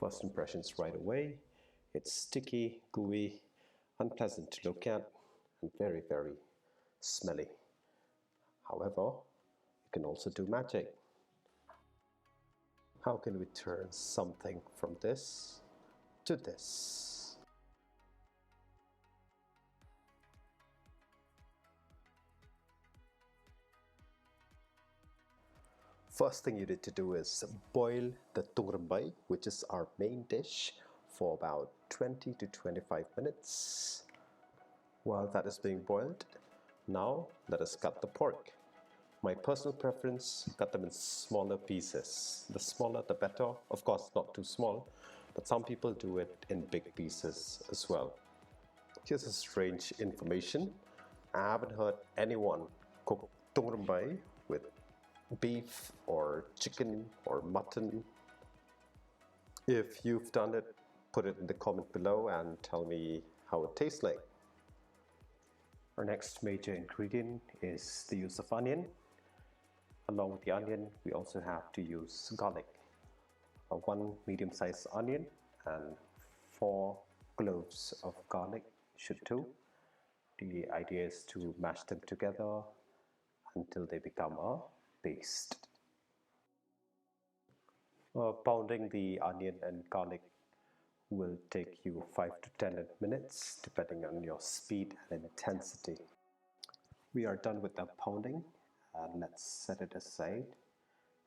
First impressions right away. It's sticky, gooey, unpleasant to look at, and very, very smelly. However, you can also do magic. How can we turn something from this to this? First thing you need to do is boil the Tungrymbai, which is our main dish, for about 20 to 25 minutes. While that is being boiled, now let us cut the pork. My personal preference, cut them in smaller pieces. The smaller the better, of course not too small, but some people do it in big pieces as well. Here's a strange information. I haven't heard anyone cook Tungrymbai with beef or chicken or mutton. If you've done it, put it in the comment below and tell me how it tastes like. Our next major ingredient is the use of onion. Along with the onion, we also have to use garlic. One medium-sized onion and 4 cloves of garlic should do. The idea is to mash them together until they become a paste. Pounding the onion and garlic will take you 5 to 10 minutes depending on your speed and intensity. We are done with the pounding and let's set it aside.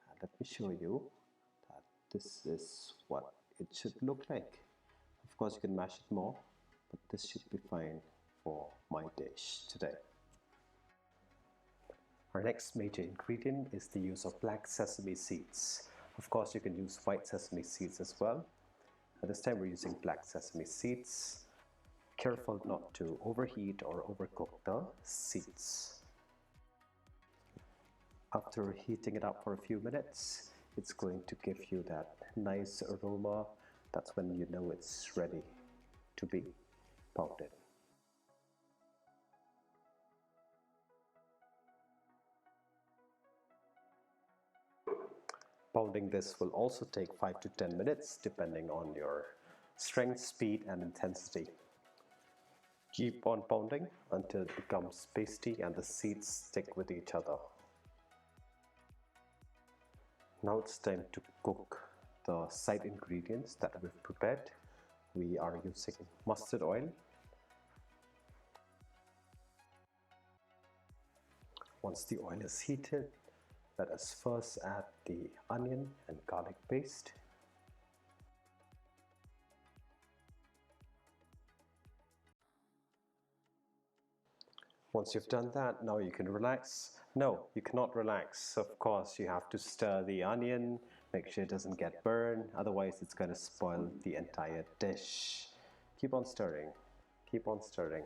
And let me show you that this is what it should look like. Of course you can mash it more, but this should be fine for my dish today. Our next major ingredient is the use of black sesame seeds. Of course you can use white sesame seeds as well. At this time we're using black sesame seeds. Careful not to overheat or overcook the seeds. After heating it up for a few minutes, it's going to give you that nice aroma. That's when you know it's ready to be pounded. Pounding this will also take 5 to 10 minutes depending on your strength, speed and intensity. Keep on pounding until it becomes pasty and the seeds stick with each other. Now it's time to cook the side ingredients that we've prepared. We are using mustard oil. Once the oil is heated, let us first add the onion and garlic paste. Once you've done that, now you can relax. No, you cannot relax. Of course, you have to stir the onion, make sure it doesn't get burned, otherwise it's going to spoil the entire dish. Keep on stirring, keep on stirring.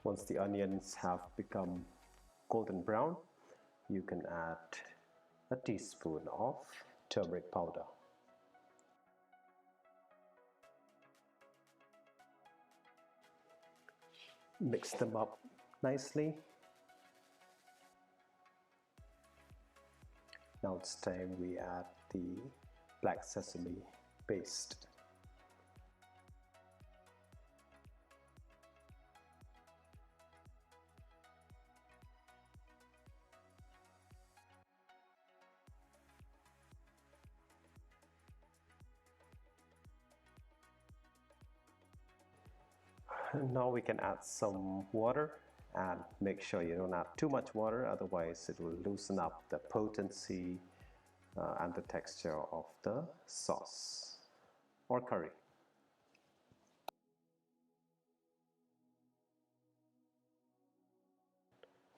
Once the onions have become golden brown, you can add a teaspoon of turmeric powder. Mix them up nicely. Now it's time we add the black sesame paste. Now we can add some water and make sure you don't add too much water, otherwise it will loosen up the potency and the texture of the sauce or curry.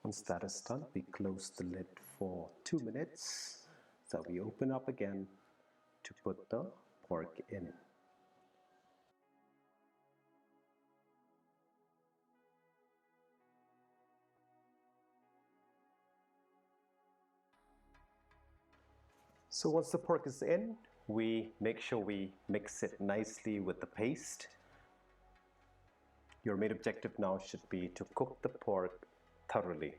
Once that is done, we close the lid for 2 minutes. So we open up again to put the pork in. So once the pork is in, we make sure we mix it nicely with the paste. Your main objective now should be to cook the pork thoroughly.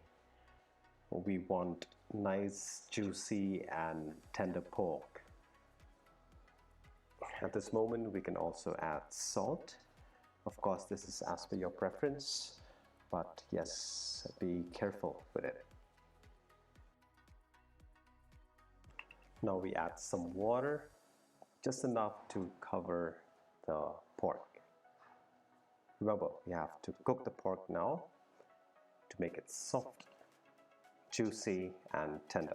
we want nice, juicy and tender pork. At this moment, we can also add salt. Of course, this is as per your preference, but yes, be careful with it. Now we add some water, just enough to cover the pork. Remember, we have to cook the pork now to make it soft, juicy and tender.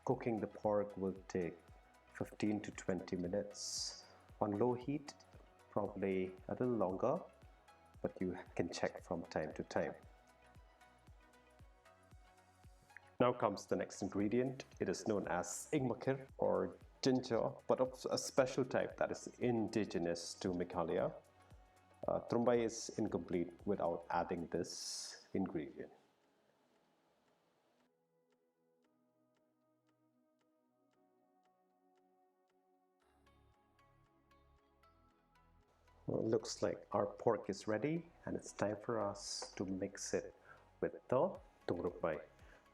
Cooking the pork will take 15 to 20 minutes on low heat, probably a little longer, but you can check from time to time. Now comes the next ingredient. It is known as ingmakir or ginger, but of a special type that is indigenous to Meghalaya. Tungrymbai is incomplete without adding this ingredient. Well, looks like our pork is ready and it's time for us to mix it with the Tungrymbai,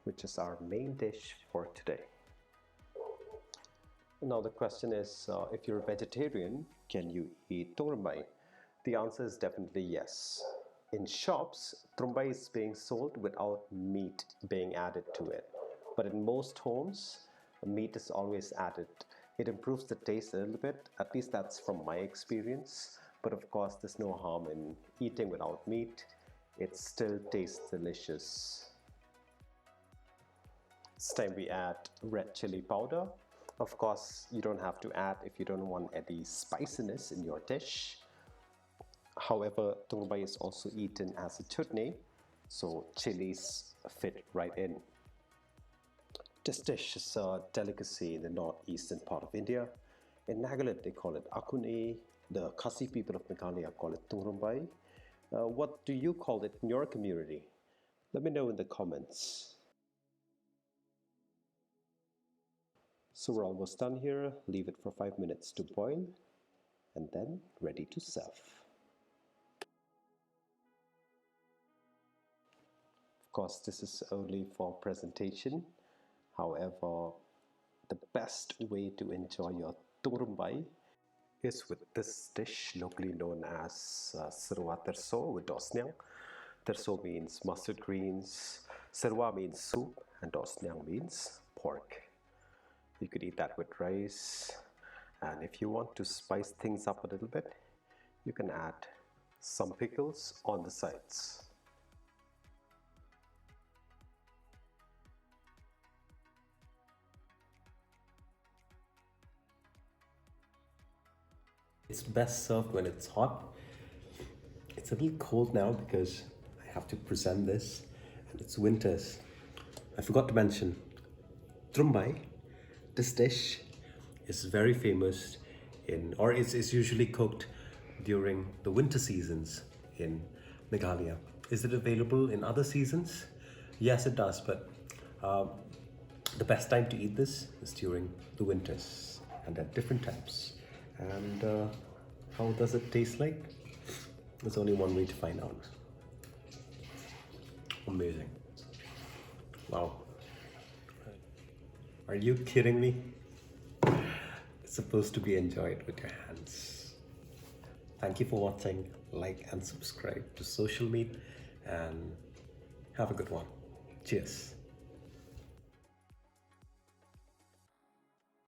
which is our main dish for today. Now the question is, if you're a vegetarian, can you eat Tungrymbai? The answer is definitely yes. In shops, Tungrymbai is being sold without meat being added to it. But in most homes, meat is always added. It improves the taste a little bit, at least that's from my experience. But of course, there's no harm in eating without meat. It still tastes delicious. This time we add red chili powder. Of course, you don't have to add if you don't want any spiciness in your dish. However, Tungrymbai is also eaten as a chutney, so chilies fit right in. This dish is a delicacy in the northeastern part of India. In Nagaland, they call it akune. The Khasi people of Meghalaya call it Tungrymbai. What do you call it in your community? Let me know in the comments. So we're almost done here. Leave it for 5 minutes to boil and then ready to serve. Of course, this is only for presentation. However, the best way to enjoy your Tungrymbai is with this dish locally known as serwa terso with dosnyang. Terso means mustard greens, serwa means soup, and dosnyang means pork. You could eat that with rice, and if you want to spice things up a little bit, you can add some pickles on the sides. It's best served when it's hot. It's a little cold now because I have to present this and it's winters. I forgot to mention, Tungrymbai, this dish is very famous or it's usually cooked during the winter seasons in Meghalaya. Is it available in other seasons? Yes, it does, but the best time to eat this is during the winters and at different times. And how does it taste like? There's only one way to find out. Amazing. Wow. Are you kidding me? It's supposed to be enjoyed with your hands. Thank you for watching. Like and subscribe to Social Meat and have a good one. Cheers.